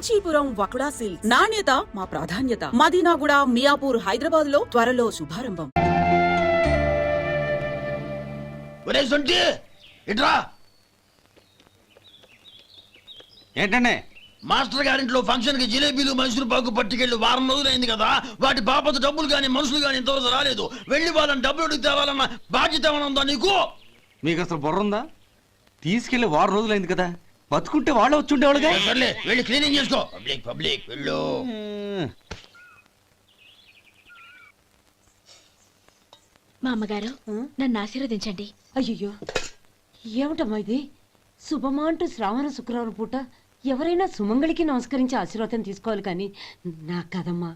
Kanchipuram వకుడా silks. నాణ్యత మా ప్రాధాన్యత. మదీనాగూడ, మియాపూర్, హైదరాబాద్ లో త్వరలో శుభారంభం. ఏంటండి మాస్టర్ గారింట్లో ఫంక్షన్ కి జిలేబీలు మైసూరు పాకు పట్టుకెళ్ళి వారం రోజులైంది కదా, వాటి బాపత డబ్బులు గాని మనుషులు గాని ఇంతవరకు రాలేదు. వెళ్ళి వాళ్ళని డబ్బులు అడిగి తేవాలన్న బాధ్యత ఏమైనా ఉందా నీకు? మీకు అసలు బుర్ర ఉందా? తీసుకెళ్లి వారం రోజులైంది కదా, బతుకుంటే వాళ్ళు వచ్చి ఉండేవాళ్ళుగా. సర్లే వెళ్ళి క్లీనింగ్ చేసుకో. పబ్లిక్ పబ్లిక్ వెళ్ళు. మా అమ్మగారు నన్ను ఆశీర్వదించండి. అయ్యో ఏమిటమ్మా ఇది? శుభమా అంటూ శ్రావణ శుక్రవారం పూట ఎవరైనా సుమంగళికి నమస్కరించి ఆశీర్వాదం తీసుకోవాలి కానీ నాకు కదమ్మా.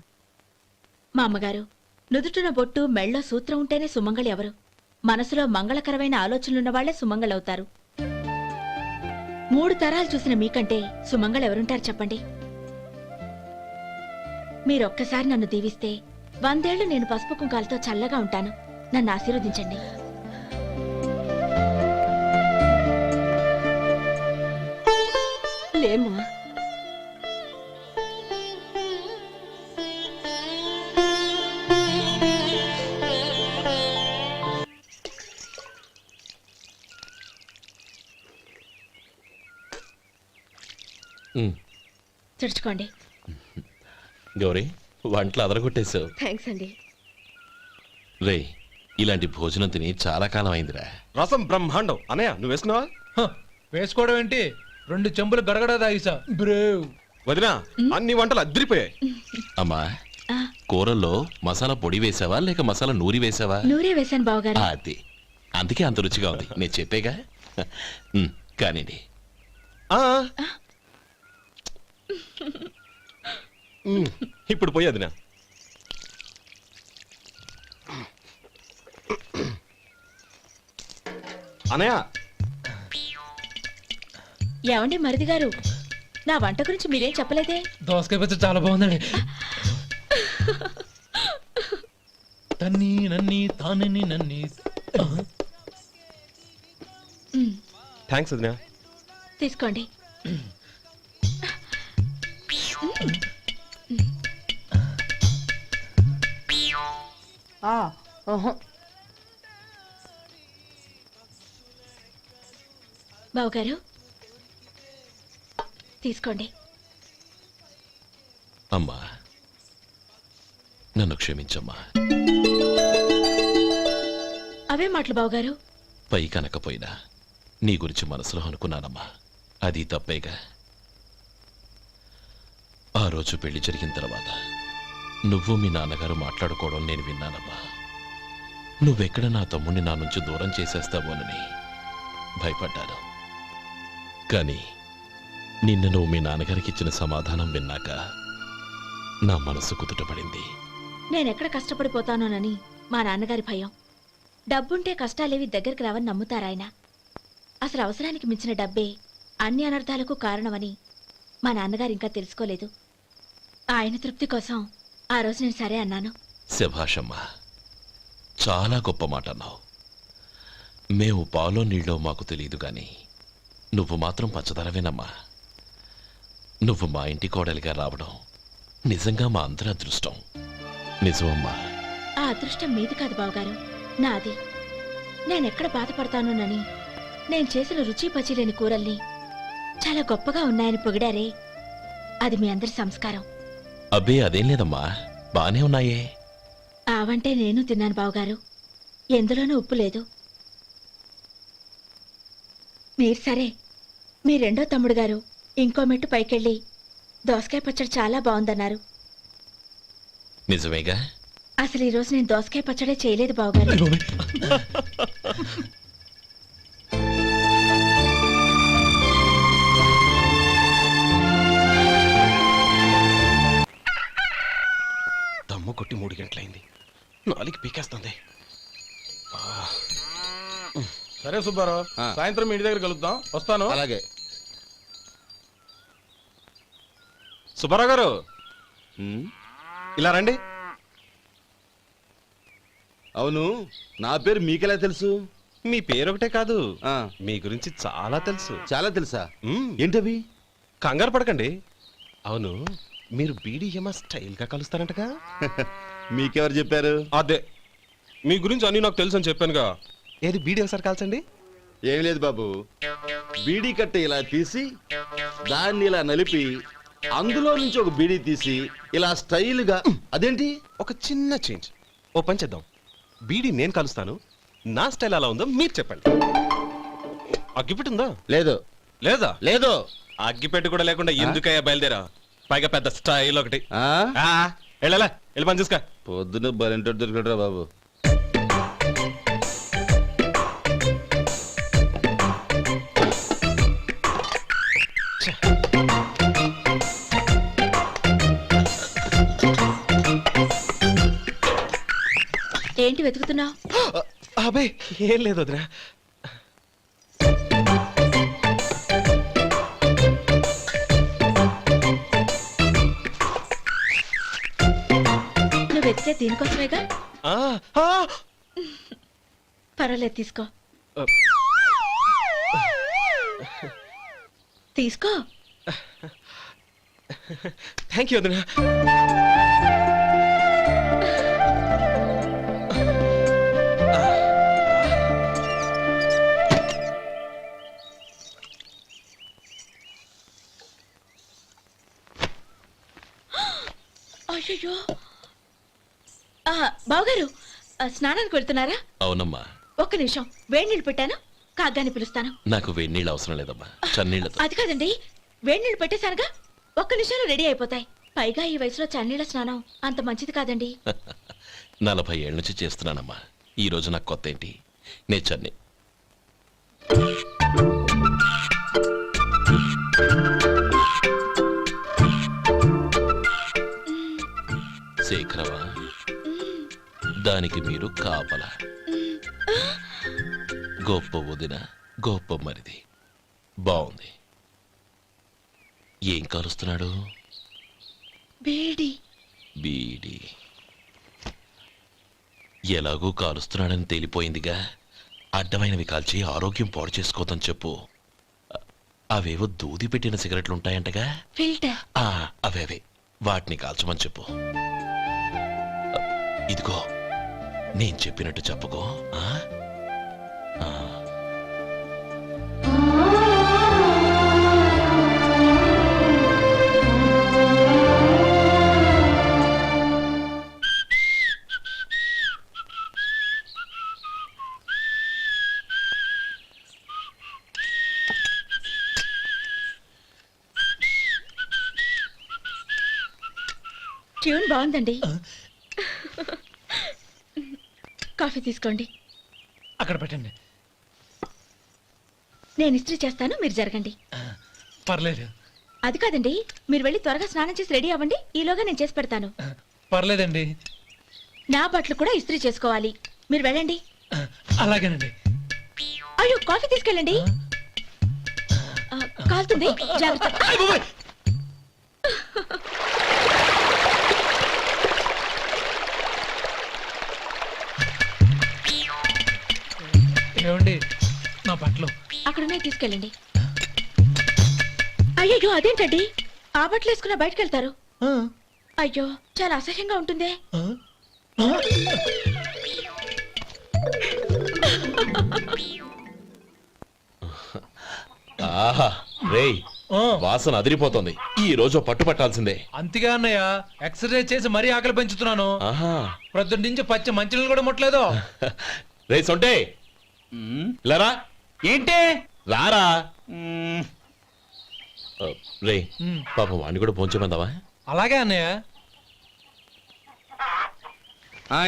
మా అమ్మగారు నుదుటిన బొట్టు మెళ్ళో సూత్రం ఉంటేనే సుమంగళి ఎవరు? మనసులో మంగళకరమైన ఆలోచనలున్న వాళ్లే సుమంగళవుతారు. 3 తరాలు చూసిన మీకంటే సుమంగళ ఎవరుంటారు చెప్పండి? మీరొక్కసారి నన్ను దీవిస్తే 100 ఏళ్లు నేను పసుపు కుంకాలతో చల్లగా ఉంటాను. నన్ను ఆశీర్వదించండి. లేమ్మా, తుడుచుకోండి. గౌరీ, వంటలు అదరగొట్టేశావు. థ్యాంక్స్ అండి. రే, ఇలాంటి భోజనం తిని చాలా కాలం అయిందిరా. రసం బ్రహ్మాండం. అనయ్య నువ్వు వేసుకున్నావా? వేసుకోవడం ఏంటి, 2 చెంబులు గడగడ తాగిసా. బ్రేవ్ వదినా, అన్ని వంటలు అద్దరిపోయాయి. అమ్మా, కూరల్లో మసాలా పొడి వేసావా లేక మసాలా నూరి వేసావా? నూరే వేశాను బావగారు. అది అందుకే అంత రుచిగా ఉంది. నేను చెప్పేగా. కానివ్వండి. ఇప్పుడు పోయి వదినా. అనయ్య, ఏమండి మరిది గారు, నా వంట గురించి మీరేం చెప్పలేదే? దోసకాయ పచ్చడి చాలా బాగుందండి. తన్ని నన్ని తానని నన్ని. థ్యాంక్స్ వదినా. తీసుకోండి. బావగారు తీసుకోండి. అమ్మా, నన్ను క్షమించమ్మా. అవే మాటలు బావగారు. పై కనకపోయినా నీ గురించి మనసులో అనుకున్నానమ్మా. అది తప్పేగా. ఆ రోజు పెళ్లి జరిగిన తర్వాత నువ్వు మీ నాన్నగారు మాట్లాడుకోవడం నేను విన్నానమ్మా. నువ్వెక్కడ నా తమ్ముడిని నా నుంచి దూరం చేసేస్తావోనని భయపడ్డాను. కానీ నిన్న నువ్వు మీ నాన్నగారికి ఇచ్చిన సమాధానం విన్నాక నా మనసు కుదుటపడింది. నేనెక్కడ కష్టపడిపోతానోనని మా నాన్నగారి భయం. డబ్బుంటే కష్టాలేవి దగ్గరికి రావని నమ్ముతారాయన. అసలు అవసరానికి మించిన డబ్బే అన్ని అనర్థాలకు కారణమని మా నాన్నగారు ఇంకా తెలుసుకోలేదు. ఆయన తృప్తి కోసం ఆ రోజు నేను సరే అన్నాను. శభాషమ్మా, చాలా గొప్ప మాట అన్నావు. మేము పాలో నీళ్ళో మాకు తెలియదు గాని నువ్వు మాత్రం పచ్చదరవేనమ్మా. నువ్వు మా ఇంటి కోడలిగా రావడం నిజంగా మా అందరి అదృష్టం. నిజమమ్మా. ఆ అదృష్టం మీది కాదు బావగారు, నాది. నేనెక్కడ బాధపడతానోనని నేను చేసిన రుచి పచిలేని కూరల్ని చాలా గొప్పగా ఉన్నాయని పొగిడారే, అది మీ అందరి సంస్కారం. అబ్బే అదేం లేదమ్మా, బానే ఉన్నాయే. ఆవంటే నేను తిన్నాను బావగారు, ఎందులోనూ ఉప్పు లేదు. మీరు సరే, మీ రెండో తమ్ముడు గారు ఇంకో మెట్టు పైకెళ్ళి దోసకాయ పచ్చడి చాలా బాగుందన్నారు. నిజమేగా? అసలు ఈరోజు నేను దోసకాయ పచ్చడే చేయలేదు బావగారు. దమ్ము కొట్టి 3 గంటలైంది. 4కి పీకేస్తుంది. సరే సుబ్బారావు, సాయంత్రం ఇంటి దగ్గర కలుద్దాం. వస్తాను. అలాగే. సుబ్బారావు గారు ఇలా రండి. అవును, నా పేరు మీకెలా తెలుసు? మీ పేరు ఒకటే కాదు, మీ గురించి చాలా తెలుసు. చాలా తెలుసా? ఏంటవి? కంగారు పడకండి, అవును మీరు బీడీఎం స్టైల్ గా కలుస్తారంటగా? మీకెవరు చెప్పారు? అదే మీ గురించి అన్ని నాకు తెలుసు అని చెప్పానుగా. ఏది బీడీ ఒకసారి కాల్చండి. ఏం లేదు బాబు, బీడీ కట్ట ఇలా తీసి దాన్ని ఇలా నలిపి అందులో నుంచి ఒక బీడీ తీసి ఇలా స్టైల్గా. అదేంటి? ఒక చిన్న చేంజ్. ఓ పని చేద్దాం, బీడీ నేను కలుస్తాను, నా స్టైల్ అలా ఉందో మీరు చెప్పండి. అగ్గిపెట్టుందా? లేదు లేదా? లేదు. అగ్గిపెట్టు కూడా లేకుండా ఎందుకయ్యా బయలుదేరా? పైగా పెద్ద స్టైల్ ఒకటి. ఆ? వెళ్ళాలా, వెళ్ళి పని చూసుకో. పొద్దున బలింటో దొరికడరా బాబు. ఏంటి వెతుకుతున్నావు? అబే ఏం లేదు వదినా. నువ్వు వెతికే దీనికోసమేగా. ఆ, ఆ, పర్వాలేదు, తీసుకో ఆ. తీసుకో. థ్యాంక్ యూ వదినా. అయ్యో, బావగారు స్నానానికి వెళ్తున్నారా? అవునమ్మా. ఒక్క నిమిషం, వేడి నీళ్ళు పెట్టాను, కాగ్గాని పిలుస్తాను. నాకు వేడి నీళ్ళు అవసరం లేదమ్మా, చన్నీళ్ళతో. అది కాదండి, వేడి నీళ్ళు పెట్టేశానుగా, ఒక్క నిమిషంలో రెడీ అయిపోతాయి. పైగా ఈ వయసులో చన్నీళ్ళ స్నానం అంత మంచిది కాదండి. 40 ఏళ్ళ నుంచి చేస్తున్నానమ్మా. ఈ రోజు నాకు కొత్త ఏంటి? నే చన్ని. శేఖరవా, దానికి మీరు కాపల. గొప్ప వదిన, గొప్ప మరిది. బాగుంది. ఏం కాలుస్తున్నాడు? బీడి. బీడి ఎలాగూ కాలుస్తున్నాడని తేలిపోయిందిగా. అడ్డమైనవి కాల్చి ఆరోగ్యం పాడు చేసుకోదని చెప్పు. అవేవో దూది పెట్టిన సిగరెట్లు ఉంటాయంటగా. ఫిల్టర్. అవే వాటిని కాల్చమని చెప్పు. ఇదిగో నేను చెప్పినట్టు చెప్పుకో. ట్యూన్ బాగుందండి. కాఫీ తీసుకోండి. అక్కడ పెట్టండి. నేను ఇస్త్రీ చేస్తాను, మీరు జరగండి. పర్లేదు. అది కాదండి, మీరు వెళ్ళి త్వరగా స్నానం చేసి రెడీ అవ్వండి, ఈలోగా నేను చేసి పెడతాను. పర్లేదండి. నా బట్టలు కూడా ఇస్త్రీ చేసుకోవాలి, మీరు వెళ్ళండి. అలాగేనండి. అయ్యో, కాఫీ తీసుకెళ్ళండి. కాలుతుంది, జాగ్రత్త. ఏమండి, నా బట్టలు అక్కడున్నా తీసుకెళ్ళండి. అయ్యో, అదేంటండి, ఆ బట్టలు వేసుకున్న బయటకు వెళ్తారు? అయ్యో, చాలా అసహ్యంగా ఉంటుందే. ఆహా రేయ్, వాసన అదిరిపోతుంది. ఈ రోజు పట్టు పట్టాల్సిందే. అంతగా అన్నయ్య, ఎక్సర్సైజ్ చేసి మరీ ఆకలి పెంచుతున్నాను. ఆహా, ప్రొద్దున నుంచి పచ్చి మంచినీళ్ళు కూడా ముట్టలేదు. రే సొంటే, లరా ఏంటి? రారా. రే పాపం వాణ్ణి కూడా పోంచమందావా? అలాగే అన్నయ్య.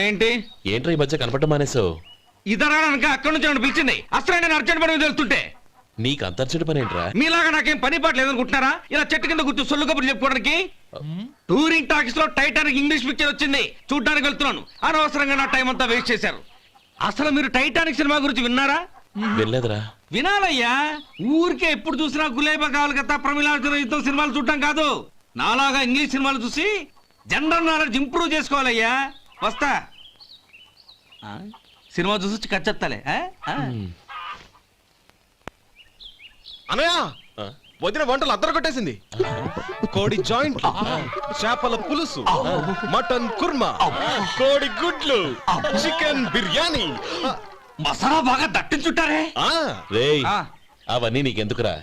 ఏంటి? ఏంట్రా ఈ మధ్య కనపడటం మానేసావు? ఇదనక అక్కడి నుంచి నన్ను పిలిచింది. అసలు నేను అర్జెంట్ పని తెలుస్తుంటే నీకు అంతర్చడి పని ఏంట్రా? మీలాగా నాకేం పని పాట లేదనుకుంటున్నారా? ఇలా చెట్టు కింద కూర్చో సొల్లు కబుర్లు చెప్పుకోవడానికి. టూరింగ్ టాకీస్ లో టైటానిక్ ఇంగ్లీష్ పిక్చర్ వచ్చింది, చూడ్డానికి వెళ్తున్నాను. అనవసరంగా నా టైం అంతా వేస్ట్ చేశారు. అసలు మీరు టైటానిక్ సినిమా గురించి విన్నారా? వెళ్ళలేదురా. వినాలయ్యా. ఊరికే ఎప్పుడు చూసినా గులేబా కావాలి కదా, ప్రమిళార్జున యుద్ధం సినిమాలు చూడటం కాదు. నాలాగా ఇంగ్లీష్ సినిమాలు చూసి జనరల్ నాలెడ్జ్ ఇంప్రూవ్ చేసుకోవాలయ్యా. వస్తా. సినిమా చూసి కచ్చెత్తాలే. అనయ్య, వదిన వంటలు అద్దరు కొట్టేసింది. కోడి జాయింట్, చేపల పులుసు, మటన్ కుర్మా, కోడి గుడ్లు, చికెన్ బిర్యానీ. మసాలా బాగా దట్టించుంటారే. ఆ, రేయ్ ఆ. అవన్నీ నీకెందుకురా?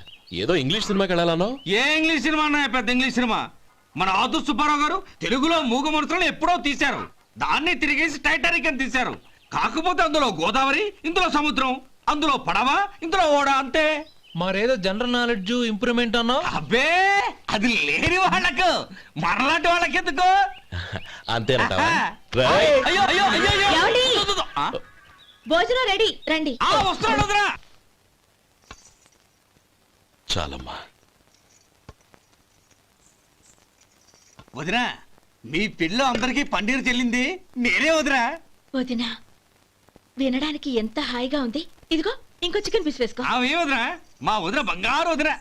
ఏదో ఇంగ్లీష్ సినిమాకి వెళ్ళాలనో. ఏ ఇంగ్లీష్ సినిమా అన్నా పెద్ద ఇంగ్లీష్ సినిమా. మన ఆదు సుబ్బారావు గారు తెలుగులో మూగ మనుషులను ఎప్పుడో తీశారు. దాన్ని తిరిగేసి టైటానిక్ అని తీశారు. కాకపోతే అందులో గోదావరి, ఇందులో సముద్రం, అందులో పడవ, ఇందులో ఓడ, అంతే. మరేదో జనరల్ నాలెడ్జ్ ఇంప్రూవ్మెంట్ అన్నావు. అబ్బే అది లేని వాళ్ళకు మనలాంటి వాళ్ళకి ఎందుకు? అంతేనట. అయ్యో అయ్యో అయ్యో అయ్యో. ఏమండి? ఆ? భోజనం రెడీ, రండి. ఆ, వస్తున్నాడు వదరా. చాలమ్మా. వదినా, మీ పిల్ల అందరికీ పన్నీరు చెల్లింది నేనే వదినా. వదినా, వినడానికి ఎంత హాయిగా ఉంది. ఇదిగో ఇంకో చికెన్ పీస్ వేసుకో. ఆమె వదినా, మా వదిన బంగారు వదినా.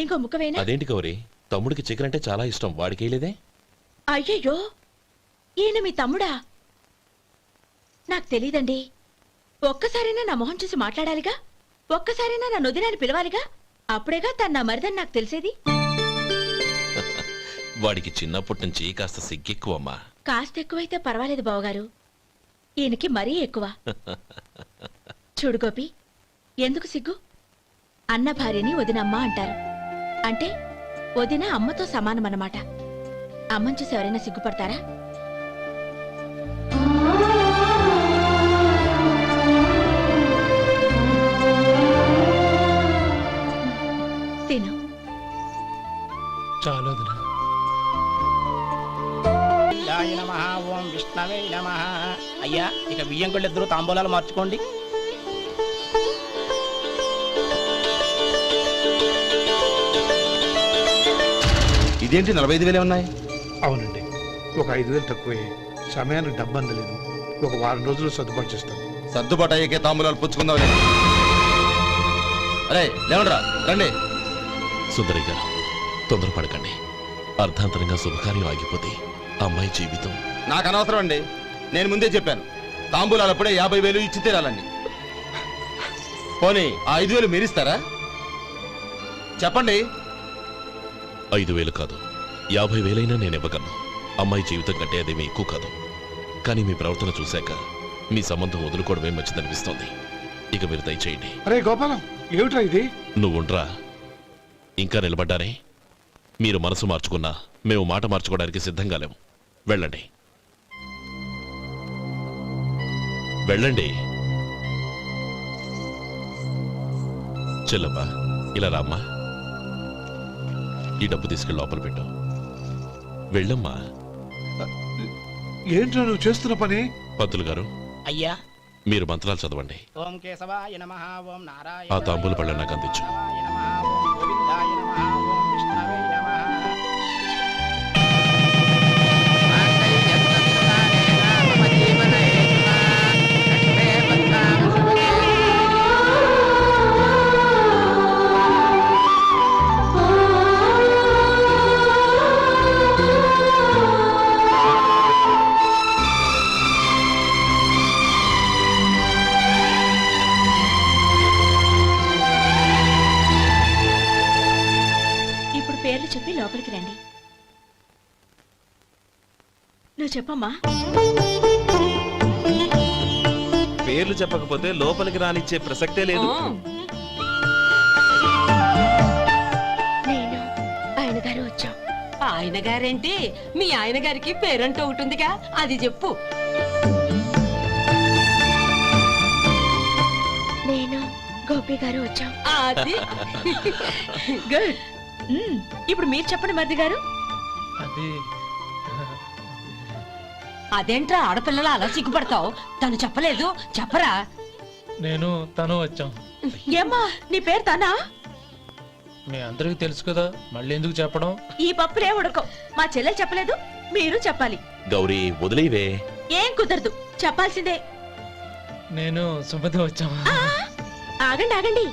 ఇంకో ముక్క వేయనా? అదేంటి గౌరీ, తమ్ముడికి చికెన్ అంటే చాలా ఇష్టం, వాడికి వేయలేదే? అయ్యయ్యో, ఈయన మీ తమ్ముడా? నాకు తెలీదండి. ఒక్కసారైనా నా మొహం చూసి మాట్లాడాలిగా, ఒక్కసారైనా నా నొదినాన్ని పిలవాలిగా, అప్పుడేగా తన నా మరిదని నాకు తెలిసేది. వాడికి చిన్నప్పటి నుంచి కాస్త సిగ్గెక్కువమ్మా. కాస్త ఎక్కువైతే పర్వాలేదు బావగారు, ఈయనకి మరీ ఎక్కువ. చూడు గోపి, ఎందుకు సిగ్గు? అన్న భార్యని వదినమ్మ అంటారు. అంటే వదిన అమ్మతో సమానమన్నమాట. అమ్మని చూసి ఎవరైనా సిగ్గుపడతారా? తిను. చాలు వదినా. ఓం విష్ణవే నమః. అయ్యా, ఇక బియ్యం కొళ్ళు ఇద్దరు తాంబూలాలు మార్చుకోండి. ఇదేంటి 45,000 ఉన్నాయి? అవునండి, ఒక 5,000 తక్కువే. సమయానికి డబ్బు అందలేదు. ఒక వారం రోజులు సర్దుబాటు చేస్తాం. సర్దుబాటు అయ్యకే తాంబూలాలు పుచ్చుకుందాం. అరే లేవండ్రా, రండి. సుందరి గారు, తొందరపడకండి. అర్ధాంతరంగా శుభకార్యం ఆగిపోతే అమ్మాయి జీవితం. నాకు అనవసరం అండి, నేను ముందే చెప్పాను. తాంబూలాలు అప్పుడే 50,000 ఇచ్చి తీరాలండి. పోనీ ఆ 5,000 మీరిస్తారా? చెప్పండి. 5,000 కాదు, 50,000 నేను ఇవ్వగలను. అమ్మాయి జీవితం కంటే అదేమీ ఎక్కువ కాదు. కానీ మీ ప్రవర్తన చూశాక మీ సంబంధం వదులుకోవడమే మంచిదనిపిస్తోంది. ఇక మీరు దయచేయండి. అరే గోపాలం, ఏమిట్రా ఇది? నువ్వుండ్రా, ఇంకా నిలబడ్డారే. మీరు మనసు మార్చుకున్నా మేము మాట మార్చుకోవడానికి సిద్ధంగా లేము. వెళ్ళండి, వెళ్ళండి. చెల్లమ్మా, ఇలా రామ్మా. ఈ డబ్బు తీసుకెళ్ళి లోపల పెట్టు. వెళ్ళమ్మా. ఏంట్రా నువ్వు చేస్తున్న పని? పంతులు గారు, అయ్యా, మీరు మంత్రాలు చదవండి. ఓం కేశవాయ నమః. ఓం నారాయణ. ఆ తాంబూల పళ్ళ నాకు అందించు. ఓం గోవిందాయ నమః. ఓం విష్ణవే నమః. ఇప్పుడు పేర్లు చెప్పి లోపలికి రండి. నువ్వు చెప్పమ్మా. పేర్లు చెప్పకపోతే లోపలికి రానిచ్చే ప్రసక్తే లేదు. నేను ఆయన గారు వచ్చాం. ఆయన గారేంటి? మీ ఆయన గారికి పేరంటూ ఒకటిగా, అది చెప్పు. నేను గోపి గారు వచ్చాం. అది గుడ్. ఇప్పుడు మీరు చెప్పండి మరిది గారు. అది అదేంట్రా ఆడపిల్లలు అలా సిగ్గుపడతావు? తను చెప్పలేదు, చెప్పరా? నేను తను వచ్చాం. ఏమ్మా, నీ పేరు తనా? మీ అందరికీ తెలుసు కదా, మళ్ళీ ఎందుకు చెప్పడం? ఈ పప్పులే ఉడకవు. మా చెల్లెలు చెప్పలేదు, మీరు చెప్పాలి. గౌరీ, వదిలేవే. ఏం కుదరదు, చెప్పాల్సిందే. నేను సుమతి వచ్చామా? ఆ, ఆగండి ఆగండి,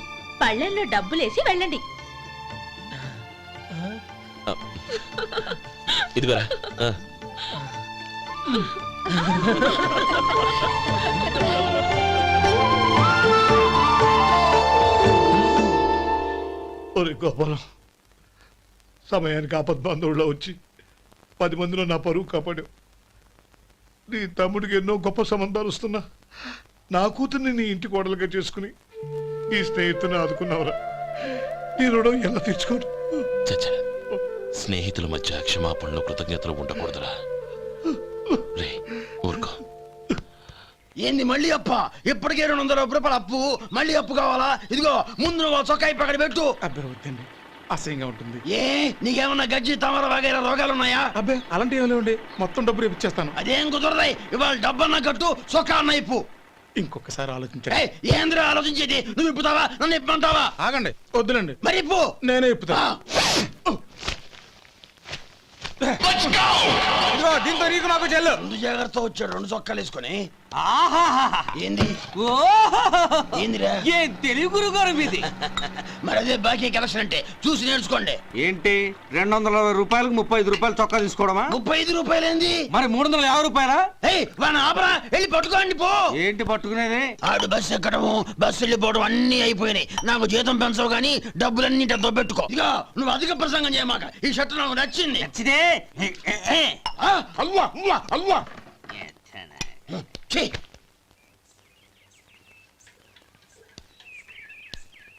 పళ్ళెంలో డబ్బులేసి వెళ్ళండి. ఇదిగోరా, ఒరే గోపాలం, సమయానికి ఆపద్బాంధవుల్లో వచ్చి 10 మందిలో నా పరువు కాపాడావు. నీ తమ్ముడికి ఎన్నో గొప్ప సంబంధాలు వస్తున్నా నా కూతుర్ని నీ ఇంటి కోడలుగా చేసుకుని ఈ స్నేహితుని ఆదుకున్నావురా. నీ రుణం ఎలా తీర్చుకోరు? చచ్చా, స్నేహితుల మధ్య క్షమాపణలు కృతజ్ఞతలు ఉండకూడదురా. రే ఊరుకో. ఏంది మళ్ళీ అప్ప? ఇప్పటికే 200 రూపాయలు అప్పు, మళ్ళీ అప్పు కావాలా? ఇదిగో ముందు నువ్వు చొక్కాయి పక్కన పెట్టు. అబ్బాయి వద్దండి, అసహ్యంగా ఉంటుంది. ఏ నీకేమన్నా గజ్జి తమర వగైరా రోగాలున్నాయా? అబ్బాయి అలాంటి ఏమి లేవండి, మొత్తం డబ్బు రేపు ఇచ్చేస్తాను. అదేం కుదరదాయి. ఇవాళ డబ్బన్నా కట్టు, చొక్కా అన్న ఇప్పు. ఇంకొకసారి ఆలోచించండి. ఏయ్, ఏంద్రా ఆలోచించేది? నువ్వు ఇప్పుతావా, నన్ను ఇప్పమంటావా? ఆగండి, వద్దులండి, మరి ఇప్పు. నేనే ఇప్పుతా. దీంతో నీకు నాకు చెల్లు. ముందు జాగ్రత్త వచ్చాడు 2 చొక్కాలు వేసుకొని. ఏంది ఏందిరా? ఏం తెలుగు గురుగారు మీది? మరి అదే బాకీ కలెక్షన్ అంటే చూసి నేర్చుకోండి. ఏంటి 220 రూపాయలకు 35 రూపాయలు చొక్కా తీసుకోవడమా? 35 రూపాయలు ఏంది? మరి 350 రూపాయలా? ఏయ్ వాడిని ఆపరా, వెళ్ళి పట్టుకోండి పో. ఏంటి పట్టుకునేది? ఆడు బస్సు ఎక్కడము, బస్సు వెళ్ళిపోవడం అన్ని అయిపోయినాయి. నాకు జీతం పెంచవు గానీ డబ్బులన్నీ దొబ్బెట్టుకో. ఇక నువ్వు అధిక ప్రసంగం చేయమాక. ఈ షర్ట్ నాకు నచ్చింది. నచ్చితే అల్వా అల్వా అల్వా.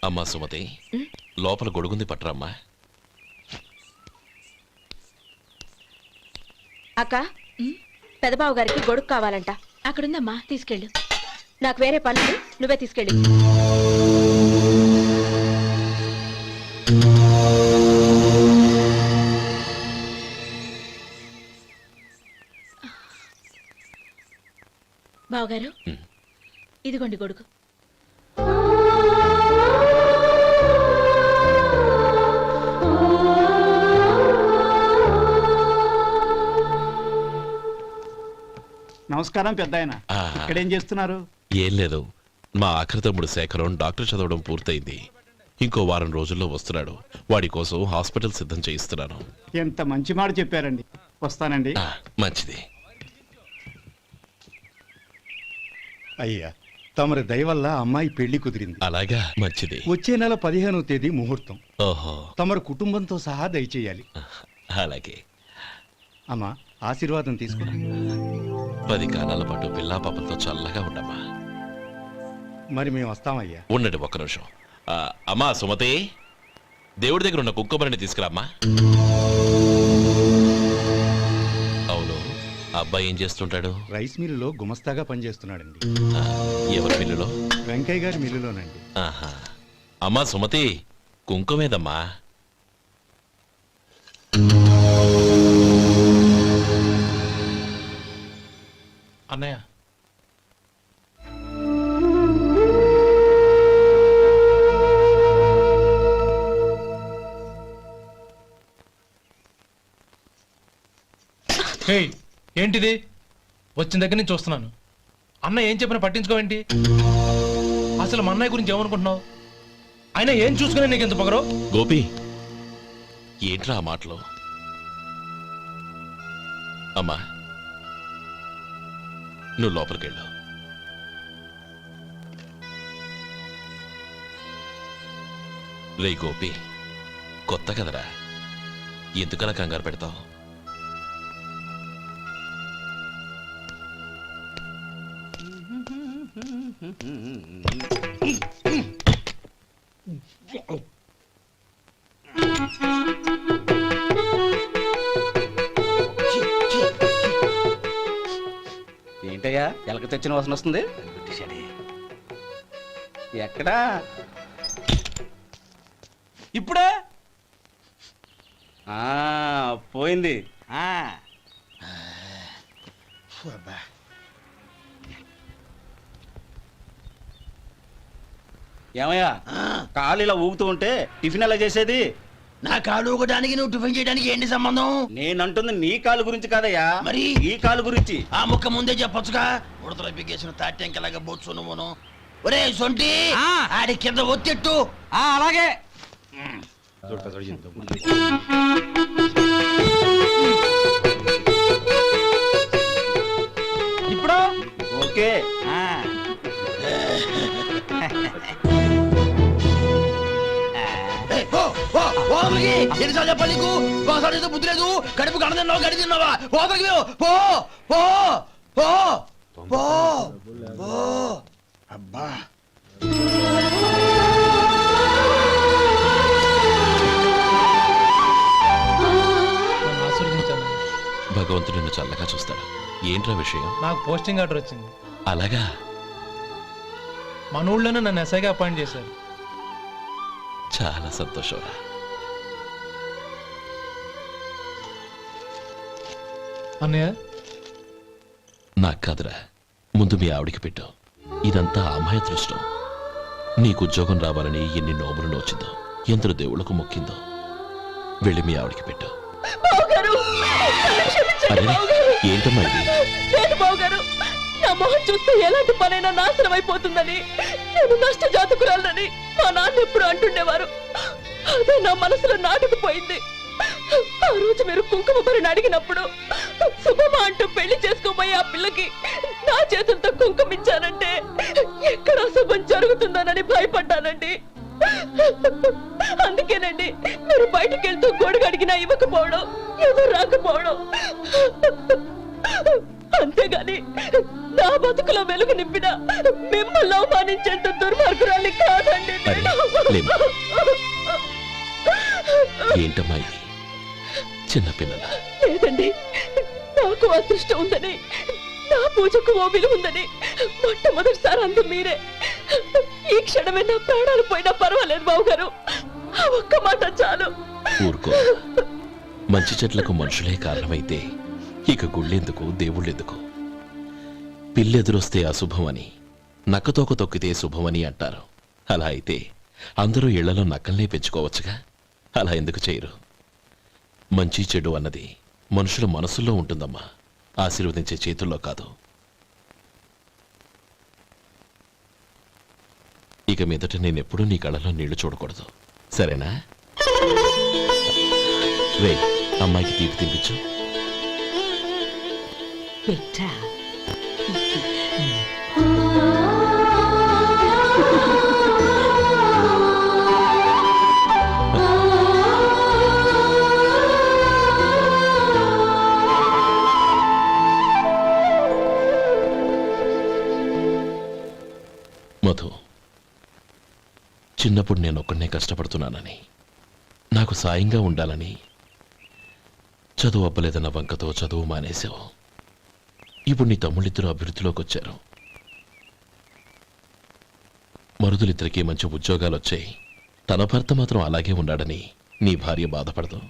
అమ్మా సుమతి, లోపల గొడుగుంది పట్టరమ్మా. అక్క పెదబాబు గారికి గొడుగు కావాలంట. అక్కడుందమ్మా, తీసుకెళ్ళు. నాకు వేరే పనులు, నువ్వే తీసుకెళ్ళి. బావగారు, ఇదిగోండి గొడుగు. నమస్కారం పెద్దాయన. ఆ. ఇక్కడేం చేస్తున్నారు? ఏం లేదు, మా ఆఖరి తమ్ముడు శేఖరం డాక్టర్ చదవడం పూర్తయింది. ఇంకో వారం రోజుల్లో వస్తున్నాడు. వాడి కోసం హాస్పిటల్ సిద్ధం చేయిస్తున్నాను. ఎంత మంచి మాట చెప్పారండి. వస్తానండి. మంచిది. అయ్యా, తమరి దయ వల్ల అమ్మాయి పెళ్లి కుదిరింది. అలాగా, మంచిది. వచ్చే నెల 15వ తేదీ ముహూర్తం. ఓహో, తమరు కుటుంబంతో సహా దయచేయాలి. అలాగే. అమ్మా, ఆశీర్వాదం తీసుకురా. 10 కాలాల పాటు పిల్లా పాపలతో చల్లగా ఉండమ్మా. మరి మేము వస్తామయ్యా. ఉండండి ఒక్క నిమిషం. అమ్మా సుమతి, దేవుడి దగ్గర ఉన్న కుక్కమరిని తీసుకురామ్మా. అవును, అబ్బాయి ఏం చేస్తుంటాడు? రైస్ మిల్లులో గుమస్తాగా పనిచేస్తున్నాడండి. ఎవరి మిల్లులో? వెంకయ్య గారి మిల్లులోనండి. ఆహా. అమ్మా సుమతి, కుంకుమేదమ్మా? అన్నయ్య, హేయ్, ఏంటిది? వచ్చిన దగ్గర నుంచి చూస్తున్నాను. అన్న ఏం చెప్పినా పట్టించుకోవేంటి? అసలు మా అన్నయ్య గురించి ఏమనుకుంటున్నావు? ఆయన ఏం చూసుకునే నీకు ఎంత పొగరు? గోపి, ఏంట్రా ఆ మాటలు? అమ్మా, నువ్వు లోపలికెళ్ళు. రే గోపి, కొత్త కదరా, ఎందుకలా కంగారు పెడతావు? ఏంటయ్యా ఎలక తెచ్చిన వాసన వస్తుంది? ఎక్కడా? ఇప్పుడే పోయింది. ఏమయ్యా, కాలు ఇలా ఊగుతూ ఉంటే టిఫిన్ ఎలా చేసేది? నా కాలు ఊగడానికి నువ్వు టిఫిన్ చేయడానికి ఏంటి సంబంధం? నేనంటుంది నీ కాలు గురించి కాదయ్యా, మరి ఈ కాలు గురించి. ఆ ముక్క ముందే చెప్పొచ్చుగా. ఉడతలో బిగ్గేసిన తాట్యంకలాగా బొచ్చు నువ్వును. ఒరే సొంటి, ఆడి కింద ఒత్తెట్టు. అలాగే. ఓకే ఎన్నిసార్లు చెప్పాలి నీకు బాసాడితో బుద్ధి లేదు కడుపు కడదన్నావు గడి తిన్నావా పోతకి పో పో పో పో పో అబ్బా నన్ను ఆశీర్వదించాను. భగవంతుడు నిన్ను చల్లగా చూస్తాడు. ఏంట్రా విషయం? నాకు పోస్టింగ్ ఆర్డర్ వచ్చింది. అలాగా? మన ఊళ్ళోనే నన్ను ఎస్ఐగా అపాయింట్ చేశారు. చాలా సంతోషంరా. అన్నయ్య నాకు కాదురా, ముందు మీ ఆవిడికి పెట్టు. ఇదంతా అమ్మాయి అదృష్టం. నీకు ఉద్యోగం రావాలని ఎన్ని నోములు నోచిందో, ఎందరు దేవుళ్లకు మొక్కిందో. వెళ్ళి మీ ఆవిడికి పెట్టు. అరే ఏంటమ్మా ఇది? లేదు బావగారు, నా మొహం చూస్తే ఎలాంటి పనైనా నాశనం అయిపోతుందని, నేను నష్ట జాతకురాలని మా నాన్న ఎప్పుడు అంటుండేవారు. అదే నా మనసులో నాటుకుపోయింది. ఆ రోజు మీరు కుంకుమ భరిని అడిగినప్పుడు శుభమా అంటూ పెళ్లి చేసుకోబోయే ఆ పిల్లకి నా చేతులతో కుంకుమ ఇచ్చానంటే ఎక్కడ శుభం జరుగుతుందోనని భయపడ్డానండి. అందుకేనండి మీరు బయటికి వెళ్తూ గొడుగు అడిగినా ఇవ్వకపోవడం, ఏదో రాకపోవడం. అంతేగాని నా బతుకులో వెలుగు నింపిన మిమ్మల్ని అవమానించేంత దుర్మార్గురాలి కాదండి నేను. ఏంటమ్మా ఇది? చిన్నపిల్లల లేదండి, నాకు అదృష్టం ఉందని, నా పూజకు ఓ విలువ ఉందని మొట్టమొదటిసారి అందు మీరే. ఈ క్షణమే నా ప్రాణాలు పోయినా పర్వాలేదు బావగారు, ఆ ఒక్క మాట చాలు. ఊరుకో. మంచి చెట్లకు మనుషులే కారణమైతే ఇక గుళ్ళెందుకు, దేవుళ్ళెందుకు? పిల్లెదురొస్తే అశుభమని, నక్కతోక తొక్కితే శుభమని అంటారు. అలా అయితే అందరూ ఇళ్లలో నక్కల్నే పెంచుకోవచ్చుగా. అలా ఎందుకు చేయరు? మంచి చెడు అన్నది మనుషుల మనసుల్లో ఉంటుందమ్మా, ఆశీర్వదించే చేతుల్లో కాదు. ఇక మీదట నేనెప్పుడూ నీ కళ్ళలో నీళ్లు చూడకూడదు, సరేనా? రే, అమ్మాయికి తీపి తినిపించు. పెట్టా మధు, చిన్నప్పుడు నేను ఒక్కడనే కష్టపడుతున్నానని, నాకు సాయంగా ఉండాలని చదువు అవ్వలేదన్న వంకతో చదువు మానేశావు. ఇప్పుడు నీ తమ్ముళ్ళిద్దరూ అభివృద్ధిలోకి వచ్చారు. మరుదులిద్దరికీ మంచి ఉద్యోగాలు వచ్చాయి. తన భర్త మాత్రం అలాగే ఉన్నాడని నీ భార్య బాధపడదు.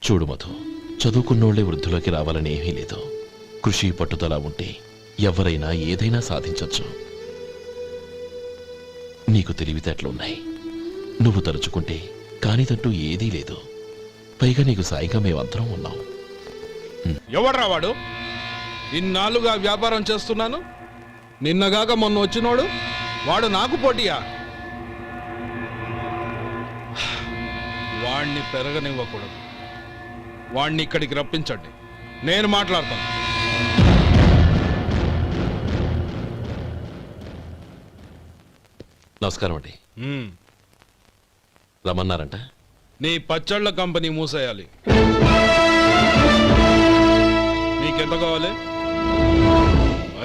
చూడు మధు, చదువుకున్నోళ్లే వృద్ధిలోకి రావాలని ఏమీ లేదు. కృషి పట్టుదల ఉంటే ఎవరైనా ఏదైనా సాధించొచ్చు. నీకు తెలివితేటలున్నాయి. నువ్వు తలుచుకుంటే కానిదంటూ ఏదీ లేదు. పైగా నీకు సాయిగా మేమందరం ఉన్నాం. ఎవడ్రా వాడు? ఇన్నాళ్ళుగా వ్యాపారం చేస్తున్నాను, నిన్నగాక మొన్న వచ్చినోడు వాడు నాకు పోటీయా? వాణ్ణి పెరగనివ్వకూడదు. వాణ్ణి ఇక్కడికి రప్పించండి, నేను మాట్లాడతాను. నమస్కారం అండి. రమ్మన్నారంట? నీ పచ్చళ్ళ కంపెనీ మూసేయాలి. నీకెంత కావాలి?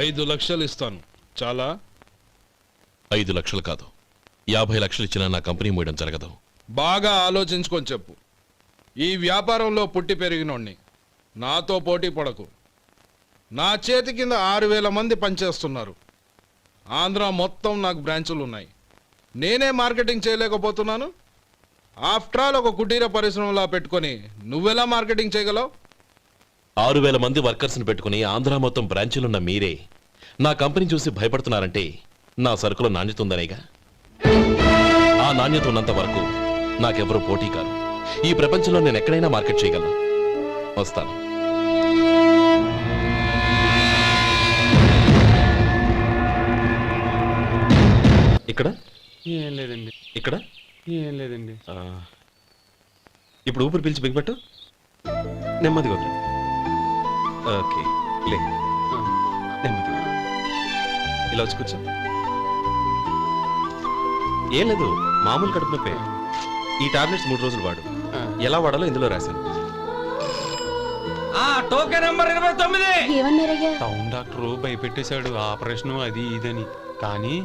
5 లక్షలు ఇస్తాను, చాలా? 5 లక్షలు కాదు, 50 లక్షలు ఇచ్చినా నా కంపెనీ మూయడం జరగదు. బాగా ఆలోచించుకొని చెప్పు. ఈ వ్యాపారంలో పుట్టి పెరిగినోణ్ణి, నాతో పోటీ పడకు. నా చేతి కింద 6,000 మంది పనిచేస్తున్నారు. ఆంధ్ర మొత్తం నాకు బ్రాంచులు ఉన్నాయి. నేనే మార్కెటింగ్ చేయలేకపోతున్నాను. ఆఫ్టర్ ఆల్ ఒక కుటీర పరిశ్రమలా పెట్టుకొని నువ్వెలా మార్కెటింగ్ చేయగలవు? 6,000 మంది వర్కర్స్ని పెట్టుకుని ఆంధ్ర మొత్తం బ్రాంచీలున్న మీరే నా కంపెనీ చూసి భయపడుతున్నారంటే నా సరుకులో నాణ్యత ఉందనేగా. ఆ నాణ్యత ఉన్నంత వరకు నాకెవరూ పోటీ కాదు. ఈ ప్రపంచంలో నేను ఎక్కడైనా మార్కెట్ చేయగలను. వస్తాను. ఇక్కడ ఏం లేదండి. ఇక్కడ ఏం లేదండి. ఇప్పుడు ఊపిరి పీల్చి బిగ్బట్టు, నెమ్మదిగా వదిలి. ఓకే, లే. నెమ్మదిగా ఇలా వచ్చి కూర్చో. ఏం లేదు, మామూలు కడుపు నొప్పే. ఈ టాబ్లెట్స్ 3 రోజులు వాడు. ఎలా వాడాలో ఇందులో రాశాను. Token number 29. ఏమన్నారయ్యా? టౌన్ డాక్టర్ భయపెట్టేశాడు, ఆపరేషన్ అది ఇదని. కానీ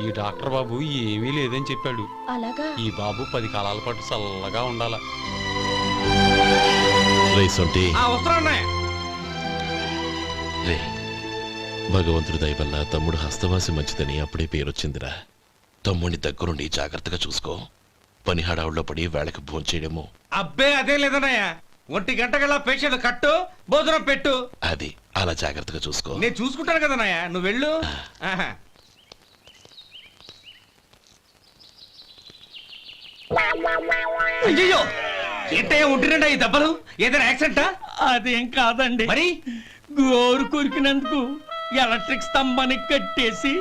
ఈ డాక్టర్ బాబు ఏమీ లేదని చెప్పాడు. అలాగా? ఈ బాబు 10 కాలాల పాటు చల్లగా ఉండాల. రేసొంటి వస్తున్నా. రే, భగవంతుడి దయ వల్ల తమ్ముడు హస్తవాసి మంచిదని అప్పుడే పేరొచ్చిందిరా. తమ్ముడిని దగ్గరుండి జాగ్రత్తగా చూసుకో. పని హడావుల్లో పడి వేళకి భోంచేయడము. అబ్బే అదే లేదన్నయ్య. 1 గంటకల్లా పేషెంట్ కట్టు, భోజనం పెట్టు. అది అలా జాగ్రత్తగా చూసుకో. నేను చూసుకుంటాను కదన్నయ్య, నువ్వు వెళ్ళు. అయ్యో, ఏంటయ్యా ఉంటున్నాడా ఈ దెబ్బలు? ఏదైనా యాక్సిడెంటా? అదేం కాదండి, మరి గోరు కొరికినందుకు ఎలక్ట్రిక్ స్తంభానికి కట్టేసి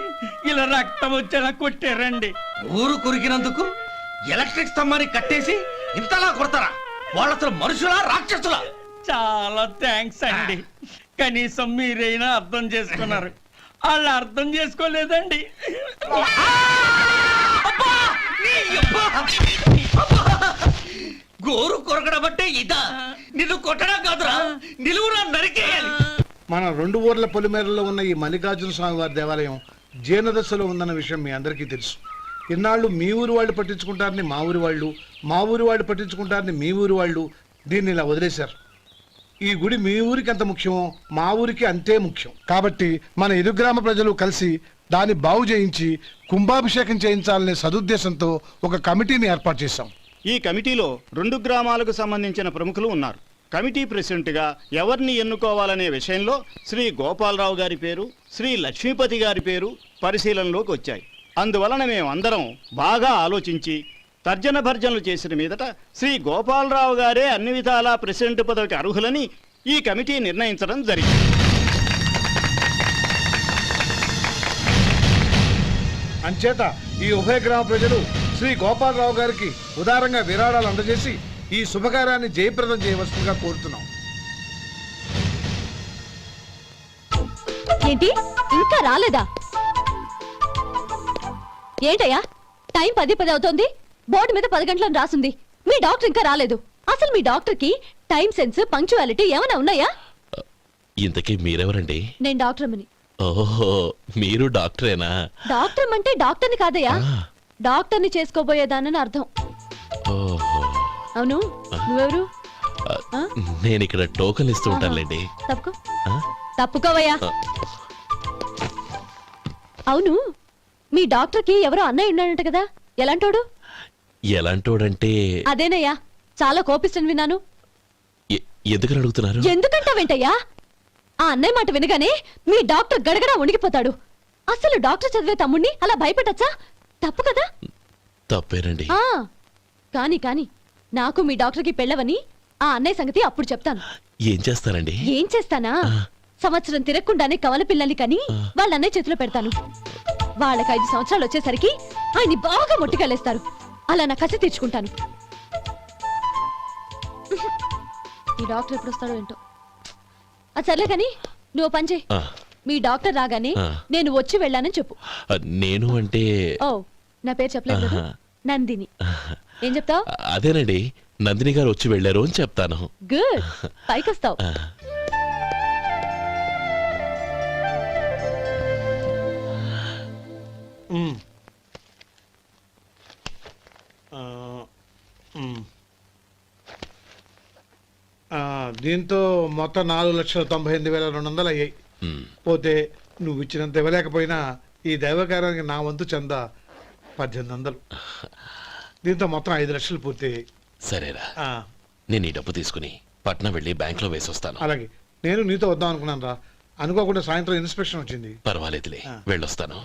ఇలా రక్తం వచ్చేలా కొట్టారండి. ఊరు కురికినందుకు ఎలక్ట్రిక్ స్తంభాన్ని కట్టేసి ఇంతలా కొడతారా? వాళ్ళు అసలు మనుషులా రాక్షసులా? చాలా థ్యాంక్స్ అండి, కనీసం మీరైనా అర్థం చేసుకున్నారు. వాళ్ళు అర్థం చేసుకోలేదండి. గోరు కొరకడం అంటే ఇదా? నిన్ను కొట్టడం కాదురా, నిలువురా నరికేయాలి. మన 2 ఊర్ల పొలిమేరలో ఉన్న ఈ మల్లికార్జున స్వామి వారి దేవాలయం జీర్ణదశలో ఉందన్న విషయం మీ అందరికీ తెలుసు. ఇన్నాళ్ళు మీ ఊరు వాళ్ళు పట్టించుకుంటారని మా ఊరి వాళ్ళు, మా ఊరి వాళ్ళు పట్టించుకుంటారని మీ ఊరి వాళ్ళు దీన్ని ఇలా వదిలేశారు. ఈ గుడి మీ ఊరికి ఎంత ముఖ్యమో మా ఊరికి అంతే ముఖ్యం. కాబట్టి మన ఇరు గ్రామ ప్రజలు కలిసి దాన్ని బాగు చేయించి కుంభాభిషేకం చేయించాలనే సదుద్దేశంతో ఒక కమిటీని ఏర్పాటు చేశాం. ఈ కమిటీలో 2 గ్రామాలకు సంబంధించిన ప్రముఖులు ఉన్నారు. కమిటీ ప్రెసిడెంట్గా ఎవరిని ఎన్నుకోవాలనే విషయంలో శ్రీ గోపాలరావు గారి పేరు, శ్రీ లక్ష్మీపతి గారి పేరు పరిశీలనలోకి వచ్చాయి. అందువలన మేమందరం బాగా ఆలోచించి తర్జన భర్జనలు చేసిన మీదట శ్రీ గోపాలరావు గారే అన్ని విధాలా ప్రెసిడెంట్ పదవికి అర్హులని ఈ కమిటీ నిర్ణయించడం జరిగింది. అంచేత ఈ ఉభయ గ్రామ ప్రజలు శ్రీ గోపాలరావు గారికి ఉదారంగా విరాళాలు అందజేసి ఈ శుభకార్యాన్ని జయప్రదం చేయవలసిందిగా కోరుతున్నాం. ఏంటి ఇంకా రాలేదా? ఏంటయ్యా, టైం 10 అవుతోంది. బోర్డు మీద 10 గంటలను రాసింది. మీ డాక్టర్ ఇంకా రాలేదు. అసలు మీ డాక్టర్ కి టైం సెన్స్, పంక్చువాలిటీ ఏమైనా ఉన్నాయా? ఇంతకీ మీరెవరండి? నేను డాక్టర్ అమ్మని. ఓహో, మీరు డాక్టరేనా? డాక్టర్ అంటే డాక్టర్ని కాదయ్యా, డాక్టర్ని చేసుకోబోయేదానని అర్థం. ఓహో, అవును, నువ్వెవరు? నేను ఇక్కడ టోకన్ ఇస్తూ ఉంటానులేండి. తప్పుకో, తప్పుకోవయ్యా. అవును, మీ డాక్టర్ కి ఎవరో అన్నయ్య ఉన్నాడంట కదా, ఎలాంటోడు? ఎలాంటోడంటే అదేనయ్యా, చాలా కోపిష్టని విన్నాను. ఎందుకని అడుగుతున్నారు? ఎందుకంటావేంటయ్యా? ఆ అన్నయ్య మాట వినగానే మీ డాక్టర్ గడగడా ఉణిగిపోతాడు. అసలు డాక్టర్ చదివే తమ్ముణ్ణి అలా భయపెట్టచ్చా? తప్పు కదా? తప్పేనండి. కాని కాని నాకు మీ డాక్టర్కి పెళ్ళవని ఆ అన్నయ్య సంగతి అప్పుడు చెప్తాను. ఏం చేస్తారండి? ఏం చేస్తానా, సంవత్సరం తిరగకుండానే కవల పిల్లల్ని కని వాళ్ళ అన్నయ్య చేతిలో పెడతాను. వాళ్ళకి 5 సంవత్సరాలు వచ్చేసరికి ఆయన్ని బాగా మొట్టికెళ్ళేస్తారు. అలా నా కసి తీర్చుకుంటాను. ఈ డాక్టర్ ఎప్పుడు వస్తాడో ఏంటో. అది సర్లే కాని నువ్వు పని చేయి. మీ డాక్టర్ రాగానే నేను వచ్చి వెళ్ళానని చెప్పు. నేను అంటే ఓ, నా పేరు చెప్పలేదు కదా, నందిని. ఏం చెప్తావు? అదేనండి, నందిని గారు వచ్చి వెళ్ళారు అని చెప్తాను. గుడ్, పైకొస్తావు. దీంతో మొత్తం 4,98,200 అయ్యాయి. పోతే నువ్వు ఇచ్చినంత ఇవ్వలేకపోయినా ఈ దైవకార్యానికి నా వంతు చందా 1800. దీంతో మొత్తం 5 లక్షలు పూర్తయ్యాయి. సరేరా, నేను ఈ డబ్బు తీసుకుని పట్నం వెళ్ళి బ్యాంక్ లో వేసి వస్తాను. అలాగే, నేను నీతో వద్దాం అనుకున్నాను రా, అనుకోకుండా సాయంత్రం ఇన్స్పెక్షన్ వచ్చింది. పర్వాలేదులే, వెళ్ళొస్తాను.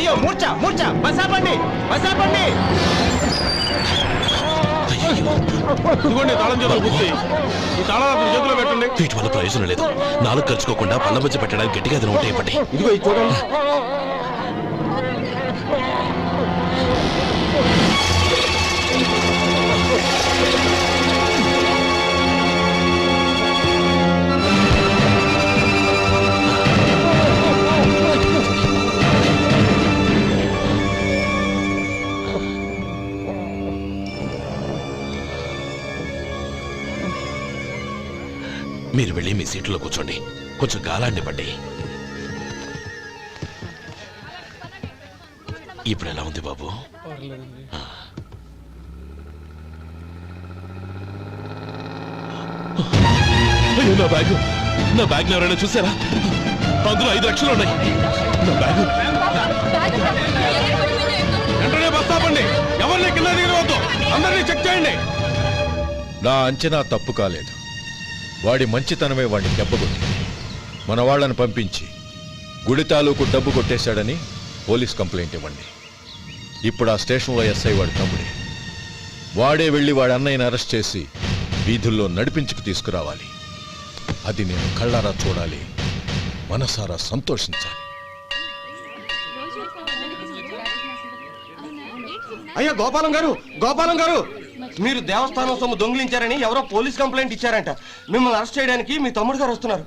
అయ్యో మూర్ఛ మూర్ఛ బసాపండి బసాపండి. ఇదిగోండి తాళం చేతులు బుద్ధి. ఈ తాళాలు చేతిలో పెట్టండి. వీటి వల్ల ప్రయోజనం లేదు. నాలుగు ఖర్చుకోకుండా పళ్ళ మధ్య పెట్టడానికి గట్టిగా అది నోట్ ఇవ్వండి. ఇదిగో ఇది చూడండి. మీరు వెళ్ళి మీ సీట్లో కూర్చోండి. కొంచెం గాలాన్నివ్వండి. ఇప్పుడు ఎలా ఉంది బాబు? అయ్యో, నా బ్యాగ్ ఎవరైనా చూసారా? అందులో 5 లక్షలు ఉన్నాయి. నా బ్యాగ్ వెంటనే బస్తాపండి. ఎవరిని కింద దిగవద్దు. అందరినీ చెక్ చేయండి. నా అంచనా తప్పు కాలేదు. వాడి మంచితనమే వాడిని దెబ్బకొట్టింది. మన వాళ్ళని పంపించి గుడి తాలూకు డబ్బు కొట్టేశాడని పోలీస్ కంప్లైంట్ ఇవ్వండి. ఇప్పుడు ఆ స్టేషన్లో ఎస్ఐ వాడి తమ్ముడే. వాడే వెళ్ళి వాడి అన్నయ్యని అరెస్ట్ చేసి వీధుల్లో నడిపించుకు తీసుకురావాలి. అది నేను కళ్ళారా చూడాలి, మనసారా సంతోషించాలి. అయ్యో గోపాలం గారు, గోపాలం గారు, మీరు దేవస్థానం సొమ్ము దొంగిలించారని ఎవరో పోలీస్ కంప్లైంట్ ఇచ్చారంట. మిమ్మల్ని అరెస్ట్ చేయడానికి మీ తమ్ముడు గారు వస్తున్నారు.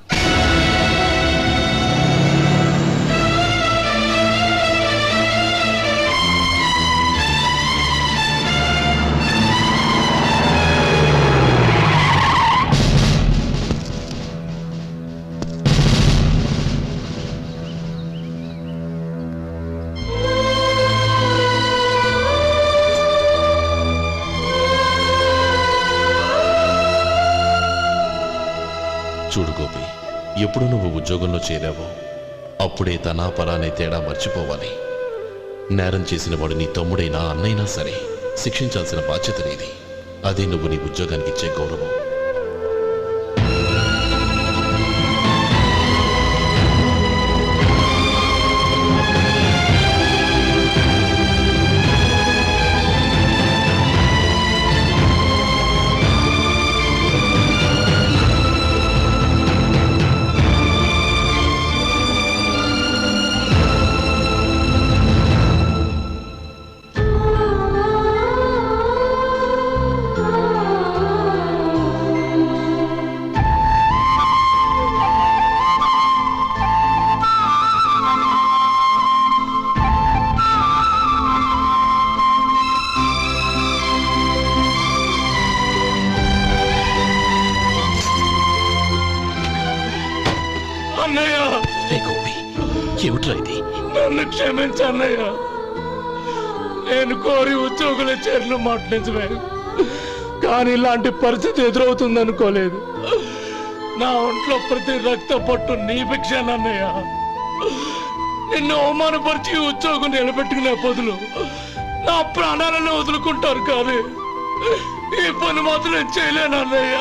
చూడు గోపి, ఎప్పుడు నువ్వు ఉద్యోగంలో చేరావో అప్పుడే తనా పరా అనే తేడా మర్చిపోవాలి. నేరం చేసిన వాడు నీ తమ్ముడైనా అన్నైనా సరే శిక్షించాల్సిన బాధ్యత నీది. అదే నువ్వు నీ ఉద్యోగానికి ఇచ్చే గౌరవం. ఏమిట్రా ఇది? నన్ను క్షమించన్నయ్య. నేను కోరి ఉద్యోగుల చర్యలు మాట్లాడించమే, కానీ ఇలాంటి పరిస్థితి ఎదురవుతుంది అనుకోలేదు. నా ఒంట్లో ప్రతి రక్త పట్టు నీ భిక్షానన్నయ్య. నిన్ను అవమానపరిచి ఉద్యోగం నిలబెట్టుకునే బదులు నా ప్రాణాలను వదులుకుంటారు, కానీ ఈ పని మాత్రం చేయలేనన్నయ్య.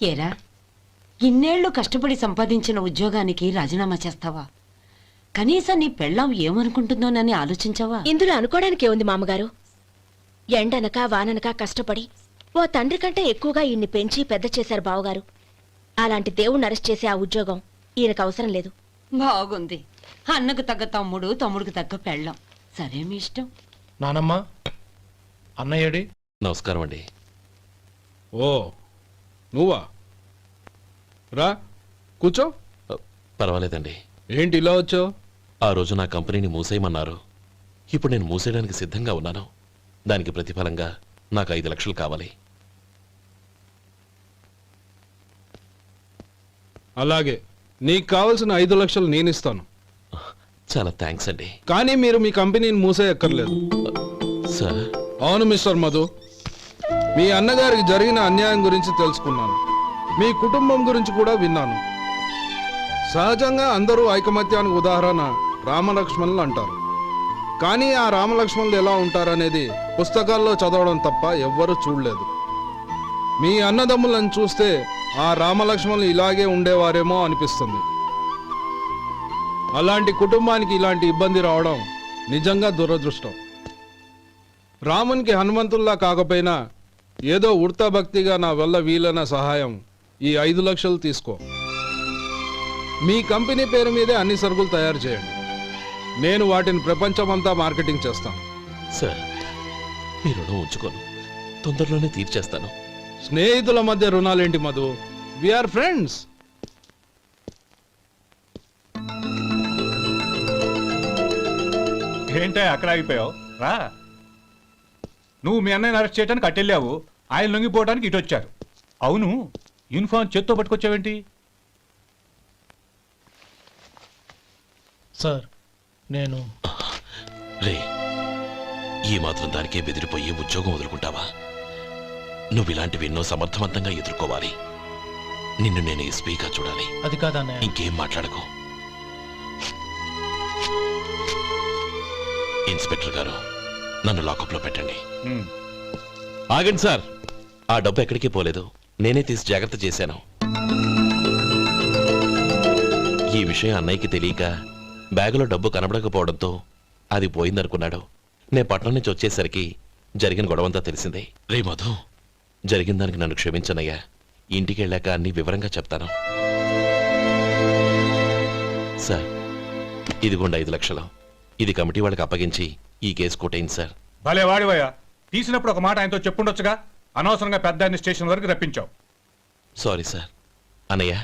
ఏరా, ఇన్నేళ్లు కష్టపడి సంపాదించిన ఉద్యోగానికి రాజీనామా చేస్తావా? కనీసం నీ పెళ్ళాం ఏమనుకుంటుందోనని ఆలోచించావా? ఇందులో అనుకోవడానికి ఏముంది మామగారు? ఎండనక వాననక కష్టపడి ఓ తండ్రి కంటే ఎక్కువగా ఈయన్ని పెంచి పెద్ద చేశారు బావగారు. అలాంటి దేవుణ్ణి అరెస్ట్ చేసే ఆ ఉద్యోగం ఈయనకు అవసరం లేదు. బాగుంది. అన్నకు తగ్గ తమ్ముడు, తమ్ముడికి తగ్గ పెళ్ళాం. సరే, మీ ఇష్టం. నానమ్మ, అన్నయ్యడి. నమస్కారం అండి. ఓ నువ్వా? రా కూర్చో. పర్వాలేదండి. ఏంటి ఇలా వచ్చావు? ఆ రోజు నా కంపెనీని మూసేయమన్నారు. ఇప్పుడు నేను మూసేయడానికి సిద్ధంగా ఉన్నాను. దానికి ప్రతిఫలంగా నాకు 5 లక్షలు కావాలి. అలాగే, నీకు కావాల్సిన 5 లక్షలు నేను ఇస్తాను. చాలా థ్యాంక్స్ అండి. కానీ మీరు మీ కంపెనీని మూసేయక్కర్లేదు. సార్? అవును మిస్టర్ మధు, మీ అన్నగారికి జరిగిన అన్యాయం గురించి తెలుసుకున్నాను. మీ కుటుంబం గురించి కూడా విన్నాను. సహజంగా అందరూ ఐకమత్యానికి ఉదాహరణ రామలక్ష్మణులు అంటారు. కానీ ఆ రామలక్ష్మణులు ఎలా ఉంటారనేది పుస్తకాల్లో చదవడం తప్ప ఎవ్వరూ చూడలేదు. మీ అన్నదమ్ములను చూస్తే ఆ రామలక్ష్మణులు ఇలాగే ఉండేవారేమో అనిపిస్తుంది. అలాంటి కుటుంబానికి ఇలాంటి ఇబ్బంది రావడం నిజంగా దురదృష్టం. రామునికి హనుమంతుల్లా కాకపోయినా ఏదో ఉడతా భక్తిగా నా వల్ల వీలైన సహాయం ఈ 5 లక్షలు తీసుకో. మీ కంపెనీ పేరు మీదే అన్ని సరుకులు తయారు చేయండి. నేను వాటిని ప్రపంచమంతా మార్కెటింగ్ చేస్తాను. సార్, మీ రుణం ఉంచుకోను, తొందరలోనే తీర్చేస్తాను. స్నేహితుల మధ్య రుణాలేంటి మధు? We are friends. ఏంటే అక్కడ ఆగిపోయావు? రా. నువ్వు మీ అన్నయ్యని అరెస్ట్ చేయడానికి అట్టెళ్ళావు, ఆయన లొంగిపోవడానికి ఇటు వచ్చారు. అవును, యూనిఫామ్ చేత్తో పట్టుకొచ్చావేంటి? సార్, నేను రే, ఈ మాత్రం దానికే బెదిరిపోయి ఉద్యోగం వదులుకుంటావా? నువ్వు ఇలాంటివి ఎన్నో సమర్థవంతంగా ఎదుర్కోవాలి. నిన్ను నేను ఎస్పీగా చూడాలి. అది కాదన్నయ్య. ఇంకేం మాట్లాడకు. ఇన్స్పెక్టర్ గారు, నన్ను లాకప్లో పెట్టండి. ఆగండి సార్, ఆ డబ్బు ఎక్కడికి పోలేదు, నేనే తీసి జాగ్రత్త చేశాను. ఈ విషయం అన్నయ్యకి తెలియక బ్యాగులో డబ్బు కనబడకపోవడంతో అది పోయిందనుకున్నాడు. నే పట్నం నుంచి వచ్చేసరికి జరిగిన గొడవంతా తెలిసిందే. రే మధు, జరిగిన దానికి నన్ను క్షమించనయ్యా. ఇంటికి వెళ్ళాక అన్ని వివరంగా చెప్తాను. సార్, ఇదిగోండి 5 లక్షలు. ఇది కమిటీ వాళ్ళకి అప్పగించి ఈ కేసు కొట్టేయండి సార్. భలే వాడివయ్యా, తీసినప్పుడు ఒక మాట ఆయనతో చెప్పుండొచ్చుగా. అనవసరంగా పెద్ద ఆయన స్టేషన్ వరకు రప్పించావు. Sorry sir. అన్నయ్య,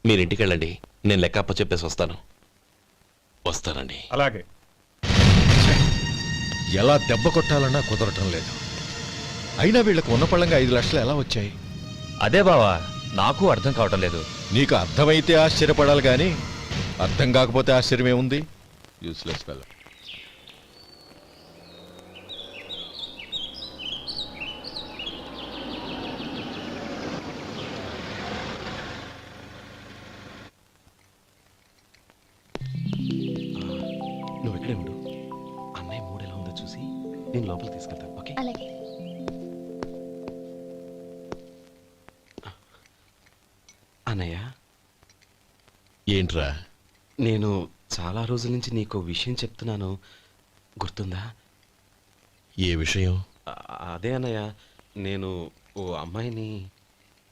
మీరింటికి వెళ్ళండి, నేను లెక్క అప్ప చెప్పేసి వస్తాను. వస్తానండి. అలాగే. ఎలా దెబ్బ కొట్టాలన్నా కుదరటం లేదు. అయినా వీళ్ళకు ఉన్న పళ్ళంగా 5 లక్షలు ఎలా వచ్చాయి? అదే బావా, నాకు అర్థం కావటం లేదు. నీకు అర్థమైతే ఆశ్చర్యపడాలి కానీ అర్థం కాకపోతే ఆశ్చర్యమే ఉంది. Useless fellow. నువ్వు ఇక్కడే ఉండు. అన్నయ్య మూడు ఎలా ఉందో చూసి నేను లోపలికి తీసుకెళ్తాను. ఓకే? అలాగే. అన్నయ్య, ఏంట్రా? నేను చాలా రోజుల నుంచి నీకు విషయం చెప్తున్నాను, గుర్తుందా? ఏ విషయం? అదే అన్నయ్య, నేను ఓ అమ్మాయిని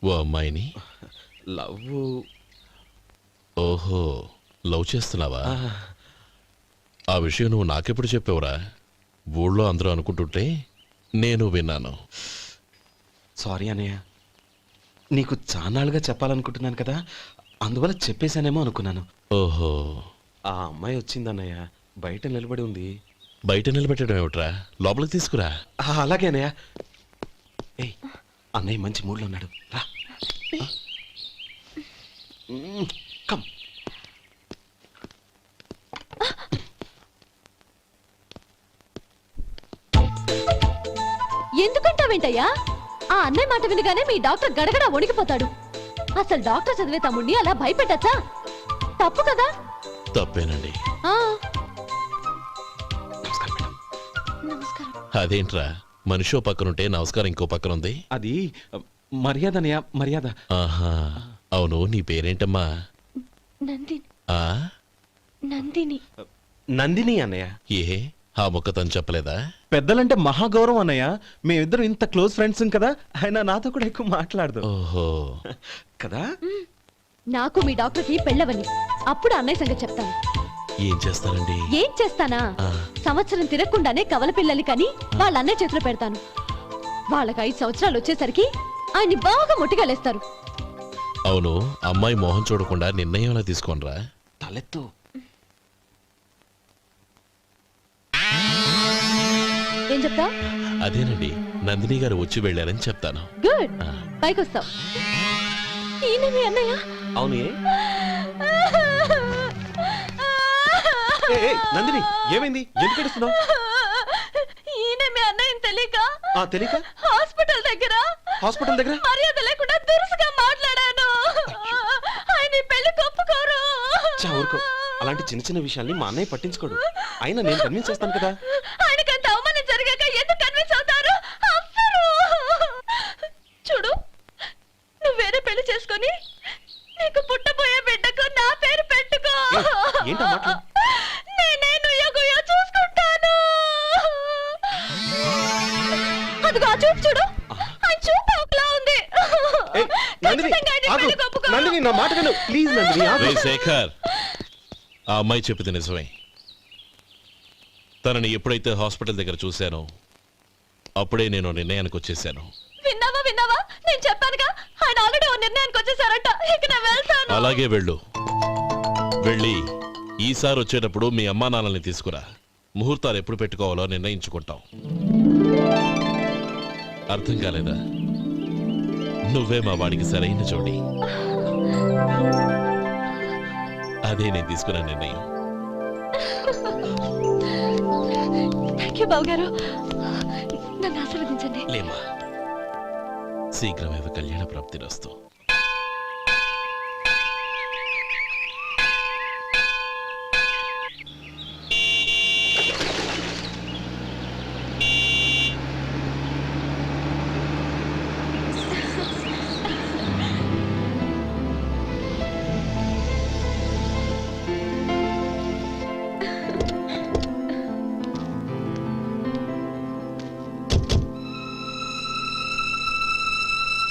ఓ అమ్మాయిని లవ్. ఓహో, లవ్ చేస్తున్నావా? ఆ విషయం నువ్వు నాకెప్పుడు చెప్పావురా? ఊళ్ళో అందరూ అనుకుంటుంటే నేను విన్నాను. సారీ అన్నయ్య, నీకు చాన్నాళ్ళుగా చెప్పాలనుకుంటున్నాను కదా, అందువల్ల చెప్పేశానేమో అనుకున్నాను. ఓహో, ఆ అమ్మాయి వచ్చిందన్నయ్య, బయట నిలబడి ఉంది. బయట నిలబెట్టడం ఏమిట్రా? లోపలికి తీసుకురా. అలాగే అన్నయ్య. ఏయ్, అన్నయ్య మంచి మూడ్లో ఉన్నాడు, రా. కమ్. ఎందుకంటావేంటయ్యా? ఆ అన్నయ్య మాట వినగానే మీ డాక్టర్ గడగడ వణికిపోతాడు. అసలు డాక్టర్ చదివే తమ్ముడిని అలా భయపెట్టచ్చా? తప్పు కదా? తప్పేనండి. నమస్కారం. అదేంట్రా, మనిషో పక్కనుంటే నమస్కారం ఇంకో పక్కన ఉంది? అది మర్యాద అన్నయ్య, మర్యాద. ఆహా, అవును, నీ పేరేంటమ్మా? నందిని. ఆ నందిని. నందిని అన్నయ్య. ఏ, ఆ మొక్క తను చెప్పలేదా? పెద్దలంటే మహాగౌరవం అన్నయ్య, మేమిద్దరం ఇంత క్లోజ్ ఫ్రెండ్స్ కదా, ఆయన నాతో కూడా ఎక్కువ మాట్లాడదు. ఓహో, కదా? నాకు మీ డాక్టర్కి పెళ్ళవని, అప్పుడు అన్నయ్య సంగతి చెప్తాను. ఏం చేస్తారండి? ఏం చేస్తానా? సంవత్సరం తిరగకుండానే కవల పిల్లల్ని కని వాళ్ళ అన్నయ్య చేతిలో పెడతాను. వాళ్ళకి 5 సంవత్సరాలు వచ్చేసరికి ఆయన్ని బాగా ముట్టిగలేస్తారు. అవును, అమ్మాయి మోహం చూడకుండా నిర్ణయం ఎలా తీసుకోనరా? తలెత్తు. ఏం చెప్తా? అదేనండి, నందిని గారు వచ్చి వెళ్ళారని చెప్తాను. గుడ్, పైకొస్తావు. ఈయన మీ అన్నయ్య? అవును. నందిని, ఏమైంది? ఎందుకు ఏడుస్తున్నావు? ఈయన మీ అన్నయ్యని తెలియక తెలియక హాస్పిటల్ దగ్గర మర్యాద లేకుండా దురుసుగా మాట్లాడాను. ఆయన ఈ పెళ్లి ఒప్పుకోరు. ఊరుకో, అలాంటి చిన్న చిన్న విషయాల్ని మా అన్నయ్య పట్టించుకోడు. అయినా నేను కన్విన్స్ చేస్తాను కదా. ఆయనకంత అవమానం జరిగాక ఎందుకు కన్విన్స్ అవుతారు? అవ్వరు. చూడు, నువ్వు వేరే పెళ్లి చేసుకొని నీకు పుట్టబోయే బిడ్డకు నా పేరు పెట్టుకో. ఏంటా మాటలు? నేనే నుయ్యగుయ్య చూసుకుంటాను. అదిగో ఆ చూపు చూడు, ఆ చూపు ఒకలా ఉంది. ఖచ్చితంగా ఆయన పెళ్లికి ఒప్పుకో. నందిని, నా మాట విను ప్లీజ్. నందిని, శేఖర్, ఆ అమ్మాయి చెప్పింది నిజమే. తనని ఎప్పుడైతే హాస్పిటల్ దగ్గర చూశానో అప్పుడే నేను నిర్ణయానికి వచ్చేసాను. విన్నావా విన్నావా? నేను చెప్పానుగా, ఆయన ఆల్రెడీ ఓ నిర్ణయానికి వచ్చేసారట. ఇక నేను వెళ్తాను. అలాగే వెళ్ళు. వెళ్ళి ఈసారి వచ్చేటప్పుడు మీ అమ్మా నాన్నల్ని తీసుకురా. ముహూర్తాలు ఎప్పుడు పెట్టుకోవాలో నిర్ణయించుకుంటాం. అర్థం కాలేదా? నువ్వే మా వాడికి సరైన జోడి. అదే నేను తీసుకున్న నిర్ణయం. థ్యాంక్ యూ బావగారు. నన్ను ఆశీర్వదించండి. లేమా, శీఘ్రమేవ కళ్యాణ ప్రాప్తిరస్తు.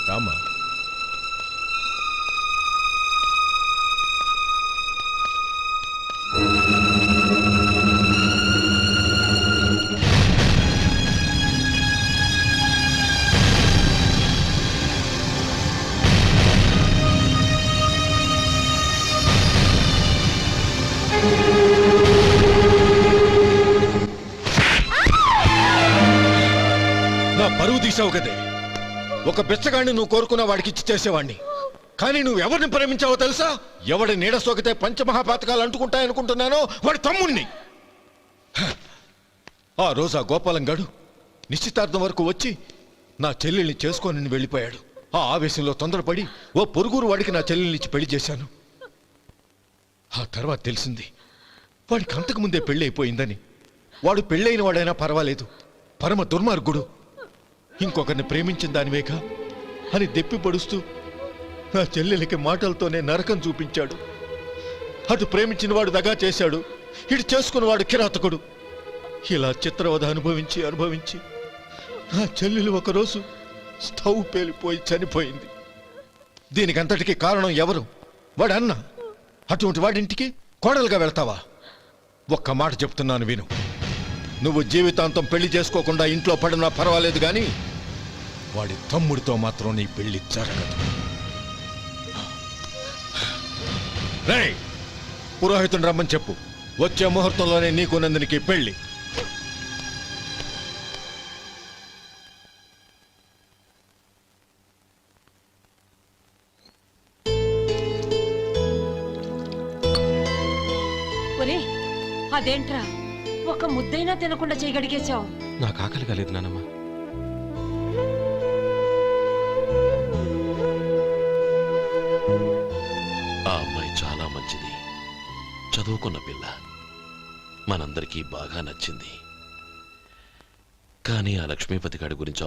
రామా, నా పరువు తీసావు కదే. ఒక బిచ్చగాడిని నువ్వు కోరుకున్న వాడికి ఇచ్చి చేసేవాడిని. కానీ నువ్వు ఎవరిని ప్రేమించావో తెలుసా? ఎవడి నీడ సోకితే పంచమహాపాతకాలు అంటుకుంటాయనుకుంటున్నానో వాడి తమ్ముణ్ణి. ఆ రోజు ఆ గోపాలం గడు నిశ్చితార్థం వరకు వచ్చి నా చెల్లెల్ని చేసుకొని వెళ్ళిపోయాడు. ఆ ఆవేశంలో తొందరపడి ఓ పొరుగురు వాడికి నా చెల్లెల్ని ఇచ్చి పెళ్లి చేశాను. ఆ తర్వాత తెలిసింది వాడికి అంతకుముందే పెళ్లి అయిపోయిందని. వాడు పెళ్ళైన వాడైనా పర్వాలేదు, పరమ దుర్మార్గుడు. ఇంకొకరిని ప్రేమించిన దానివేగా అని దెప్పి పడుస్తూ నా చెల్లెలికి మాటలతోనే నరకం చూపించాడు. అటు ప్రేమించిన వాడు దగా చేశాడు, ఇటు చేసుకున్నవాడు కిరాతకుడు. ఇలా చిత్రవధ అనుభవించి అనుభవించి నా చెల్లెలు ఒకరోజు స్టవ్ పేలిపోయి చనిపోయింది. దీనికంతటికి కారణం ఎవరు? వాడు అన్న. అటువంటి వాడింటికి కోడలుగా వెళ్తావా? ఒక్క మాట చెప్తున్నాను విను. నువ్వు జీవితాంతం పెళ్లి చేసుకోకుండా ఇంట్లో పడినా పర్వాలేదు, కానీ వాడి తమ్ముడితో మాత్రం నీ పెళ్లి జరగదు. రేయ్, పురోహితుని రమ్మని చెప్పు. వచ్చే ముహూర్తంలోనే నీకు నందినికి పెళ్లి. ఒరే, అదేంట్రా ఒక ముద్దైనా తినకుండా చేయగడిగేశావు? నాకు ఆకలి కాలేదు నానమ్మ. ఆ అమ్మాయి చాలా మంచిది, చదువుకున్న పిల్ల, మనందరికీ బాగా నచ్చింది. కానీ ఆ లక్ష్మీపతి గారి గురించి